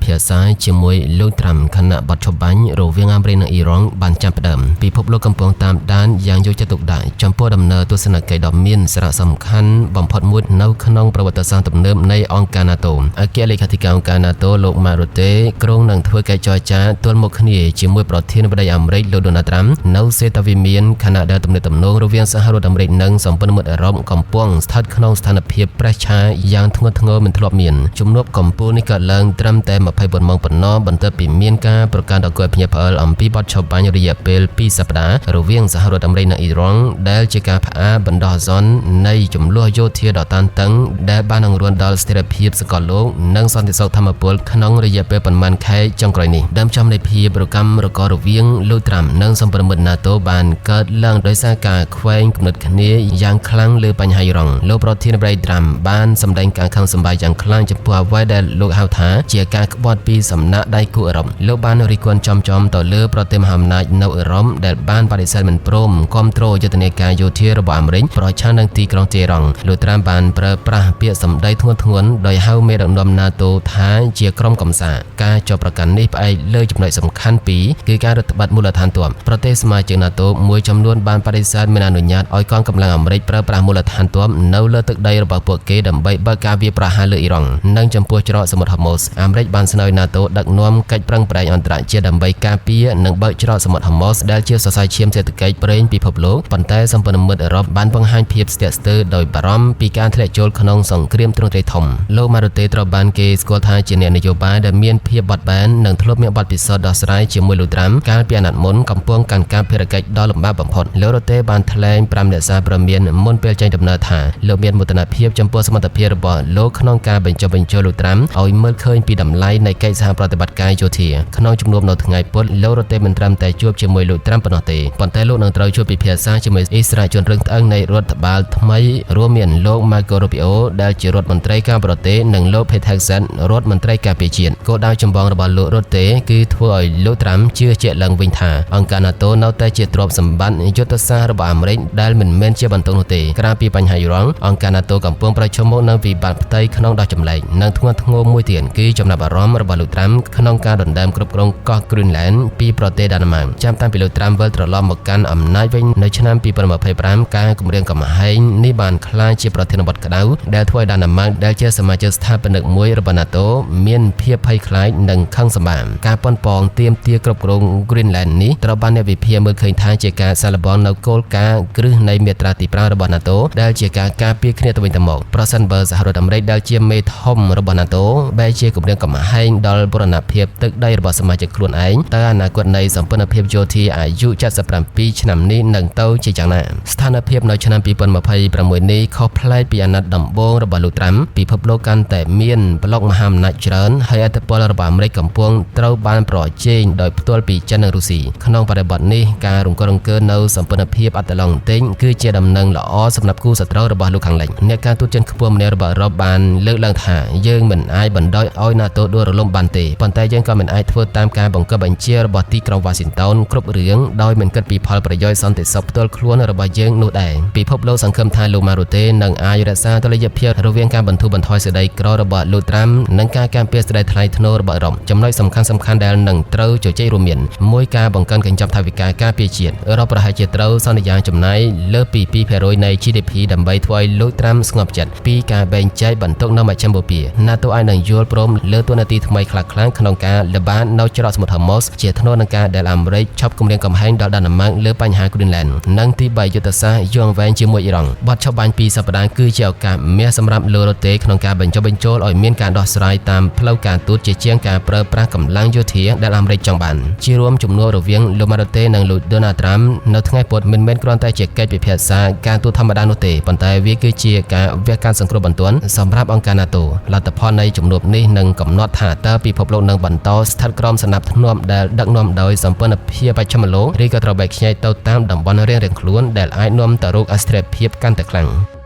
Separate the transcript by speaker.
Speaker 1: ភាសាជាមួយលោកត្រាំខណៈបទឈប់បាញ់រវាងអាមេរិកនិងអ៊ីរ៉ង់បានចាប់ផ្ដើមពិភពលោកកំពុងតាមដានយ៉ាងយកចិត្តទុកដាក់ចំពោះដំណើរទស្សនកិច្ចដ៏មានសារៈសំខាន់បំផុតមួយនៅក្នុងប្រវត្តិសាស្ត្រទំនើបនៃអង្គការ NATO អគ្គលេខាធិការអង្គការ NATO លោក Mark Rutte ក្រុងនឹងធ្វើកិច្ចចរចាទល់មុខគ្នាជាមួយប្រធានាធិបតីអាមេរិកលោក Donald Trump នៅសេតាវិមានខណៈដែលទំនាក់ទំនងរវាងសហរដ្ឋអាមេរិកនិងសម្ព័ន្ធមិត្តអឺរ៉ុបកំពុងស្ថិតក្នុងស្ថានភាពប្រេះឆាយ៉ាងធ្ងន់ធ្ងរមិនធ្លាប់មានជំនួបកម្ពុជានេះកើតឡើងត្រឹមតែ24ម៉ោងប៉ុណ្ណោះបន្ទាប់ពីមានការប្រកាសដល់គល់ភ្ញាក់ផ្អើលអំពីបទឈប់បាញ់រយៈពេល2សប្តាហ៍រវាងសហរដ្ឋអាមេរិកនិងអ៊ីរ៉ង់ដែលជាការផ្អាកបណ្ដោះអាសន្ននៃចំនួនយោធាដ៏តានតឹងដែលបានបង្រួនដល់ស្ថិរភាពសកលលោកនិងសន្តិសុខធម្មពលក្នុងរយៈពេលប៉ុន្មានខែចុងក្រោយនេះដើមចំនៃភាពរកម្មរករវាងលោកត្រាំនិងសម្ព័ន្ធមិត្ត NATO បានកើតឡើងដោយសារការខ្វែងគំនិតគ្នាយ៉ាងខ្លាំងលើបញ្ហាអ៊ីរ៉ង់លោកប្រធានាធិបតីត្រាំបានសម្ដែងការខឹងសម្បារយ៉ាងខ្លាំងចំពោះអ្វីដែលលោកហៅថាជាការក្បត់ពីសំណាក់ដៃគូអឺរ៉ុបលោកបានរិះគន់ចំទៅលើប្រទេសមហាអំណាចនៅអឺរ៉ុបដែលបានបដិសេធមិនព្រមគាំទ្រយុទ្ធនាការយោធារបស់អាមេរិកប្រឆាំងនឹងទីក្រុងតេហរ៉ង់លោកត្រាំបានប្រើប្រាស់ពាក្យសម្ដីធ្ងន់ធ្ងរដោយហៅមេដឹកនាំ NATO ថាជាក្រុមកំសាការចោទប្រកាន់នេះផ្អែកលើចំណុចសំខាន់ពីរគឺការរដ្ឋបတ်មូលដ្ឋានទ័ពប្រទេសសមាជិក NATO មួយចំនួនបានបដិសេធមិនអនុញ្ញាតឲ្យកងកម្លាំងអាមេរិកប្រើប្រាស់មូលដ្ឋានទ័ពនៅលើទឹកដីរបស់ពួកគេដើម្បីបើកការវាយប្រហារលើអ៊ីរ៉ង់និងចំពោះច្រកសមុទ្រ Hormuz អាមេរិកបានស្នើឲ្យ NATO ដឹកនាំកិច្ចប្រឹងប្រែងអន្តរជាតិដើម្បីការពារនិងបើកច្រកសមុទ្រ Hormuz ដែលជាសរសៃឈាមសេដ្ឋកិច្ចប្រេងពិភពលោកប៉ុន្តែសម្ព័ន្ធមិត្តអឺរ៉ុបបានបង្ហាញភាពស្ទាក់ស្ទើរដោយបារម្ភពីការធ្លាក់ចូលក្នុងសង្គ្រាមទ្រង់ទ្រាយធំលោក Mark Rutte ត្រូវបានគេស្គាល់ថាជាអ្នកនយោបាយដែលមានភាពបត់បែននិងធ្លាប់មានបទពិសោធន៍ដោះស្រាយជាមួយលោកត្រាំកាលពីអាណត្តិមុនកំពុងកាន់កាប់ភារកិច្ចដ៏លំបាកបំផុតលោក Rutte បានថ្លែង5អ្នកសារព័ត៌មានមុនពេលចេញដំណើរថាលោកមានមោទនភាពចំពោះសមត្ថភាពរបស់លោកក្នុងការបញ្ចុះបញ្ចូលលោកត្រាំឲ្យមើលឃើញពីតម្លៃនៃកិច្ចសហប្រតិបត្តិការយោធាក្នុងជំនួបនៅថ្ងៃពុធលោក Rutte មិនត្រឹមតែជួបជាមួយលោកត្រាំប៉ុណ្ណោះទេប៉ុន្តែលោកនឹងត្រូវជួបពិភាក្សាជាមួយអិសរាជជនរឹងត្អឹងនៃរដ្ឋបាលថ្មីរួមមានលោក Marco Rubio ដែលជារដ្ឋមន្ត្រីការបរទេសនិងលោក Pete Hegseth រដ្ឋមន្ត្រីការពារជាតិគោលដៅចម្បងរបស់លោក Rutte គឺធ្វើឲ្យលោកត្រាំជឿជាក់ឡើងវិញថាអង្គការ NATO នៅតែជាទ្រព្យសម្បត្តិយុទ្ធសាស្ត្ររបស់អាមេរិកដែលមិនមែនជាបន្ទុកនោះទេក្រៅពីបញ្ហាអ៊ីរ៉ង់អង្គការ NATO កំពុងប្រឈមមុខនឹងវិបត្តិផ្ទៃក្នុងដ៏ចម្លែកនិងធ្ងន់ធ្ងរមួយទៀតគឺចំណាប់អារម្មណ៍របស់លោកត្រាំក្នុងការដណ្ដើមគ្រប់គ្រងកោះ Greenland ពីប្រទេសដាណឺម៉ាកចាំតាំងពីលោកត្រាំវិលត្រឡប់មកកាន់អំណាចវិញនៅឆ្នាំ2025ការគម្រាមកំហែងនេះបានក្លាយជាប្រធានបទក្តៅដែលធ្វើឲ្យដាណឺម៉ាកដែលជាសមាជិកស្ថាបនិកមួយរបស់ NATO មានភាពភ័យខ្លាចនិងខឹងសម្បារការប៉ុនប៉ងទាមទារគ្រប់គ្រង Greenland នេះត្រូវបានអ្នកវិភាគមើលឃើញថាជាការសាកល្បងនៅគោលការណ៍គ្រឹះនៃមាត្រាទី5របស់ NATO ដែលជាការការពារគ្នាទៅវិញទៅមកប្រសិនបើសហរដ្ឋអាមេរិកដែលជាមេធំរបស់ NATO បែរជាគម្រាមកំហែងដល់បូរណភាពទឹកដីរបស់សមាជិកខ្លួនឯងតើអនាគតនៃសម្ព័ន្ធភាពយោធាអាយុ77ឆ្នាំនេះនឹងទៅជាយ៉ាងណាស្ថានភាពនៅឆ្នាំ2026នេះខុសប្លែកពីអាណត្តិដំបូងរបស់លោកត្រាំពិភពលោកកាន់តែមានប្លុកមហាអំណាចច្រើនហើយឥទ្ធិពលរបស់អាមេរិកកំពុងត្រូវបានប្រជែងដោយផ្ទាល់ពីចិននិងរុស្ស៊ីក្នុងបរិបទនេះការរង្គោះរង្គើនៅសម្ព័ន្ធភាពអត្តឡង់ទិញគឺជាដំណឹងល្អសម្រាប់គូសត្រូវរបស់លោកខាងលិចអ្នកការទូតចិនខ្ពស់ម្នាក់របស់អឺរ៉ុបបានលើកឡើងថាយើងមិនអាចបណ្ដោយឲ្យ NATO ដួលរលំបានទេប៉ុន្តែយើងក៏មិនអាចធ្វើតាមការបង្គាប់បញ្ជារបស់ទីក្រុង Washington គ្រប់រឿងដោយមិនគិតពីផលប្រយោជន៍សន្តិសុខផ្ទាល់ខ្លួនរបស់យើងនោះដែរពិភពលោកសង្ឃឹមថាលោក Mark Rutte នឹងអាចរក្សាតុល្យភាពរវាងការបន្ធូរបន្ថយសេចក្តីក្ររបស់លោកត្រាំនិងការការពារសេចក្តីថ្លៃថ្នូររបស់អឺរ៉ុបចំណុចសំខាន់ដែលនឹងត្រូវជជែករួមមានមួយការបង្កើនកញ្ចប់ថវិកាការពារជាតិអឺរ៉ុបប្រហែលជាត្រូវសន្យាចំណាយលើសពី 2% នៃ GDP ដើម្បីធ្វើឲ្យលោកត្រាំស្ងប់ចិត្តពីការបែងចែកបន្ទុកនៅមជ្ឈមបូព៌ា NATO អាចនឹងយល់ព្រមលើតួនាទីថ្មីខ្លះៗក្នុងការល្បាតនៅច្រកសមុទ្រ Hormuz ជាធ្នូនឹងការដែលអាមេរិកឈប់គម្រាមកំហែងដល់ដាណឺម៉ាកលើបញ្ហា Greenland និងទី3យុទ្ធសាស្ត្រយូរអង្វែងជាមួយអ៊ីរ៉ង់បទឈប់បាញ់2សប្តាហ៍គឺជាឱកាសមាសសម្រាប់លោក Rutte ក្នុងការបញ្ចុះបញ្ចូលឲ្យមានការដោះស្រាយតាមផ្លូវការទូតជាជាងការប្រើប្រាស់កម្លាំងយោធាដែលអាមេរិកចង់បានជារួមជំនួបរវាងលោក Mark Rutte និងលោក Donald Trump នៅថ្ងៃពុធមិនមែនគ្រាន់តែជាកិច្ចពិភាក្សាការទូតធម្មតានោះទេប៉ុន្តែវាគឺជាការវះកាត់សង្គ្រោះបន្ទាន់សម្រាប់អង្គការ NATO លទ្ធផលនៃជំនួបនេះនឹងកំណត់ថាតើពិភពលោកនឹងបន្តស្ថិតក្រោមសណ្ដាប់ធ្នាប់ដែលដឹកនាំដោយសម្ព័ន្ធភាពបច្ចឹមលោកឬក៏ត្រូវបែកខ្ញែកទៅតាមតំបន់រៀងៗខ្លួនដែលអាចនាំទៅរកអស្ថិរភាពកាន់តែខ្លាំង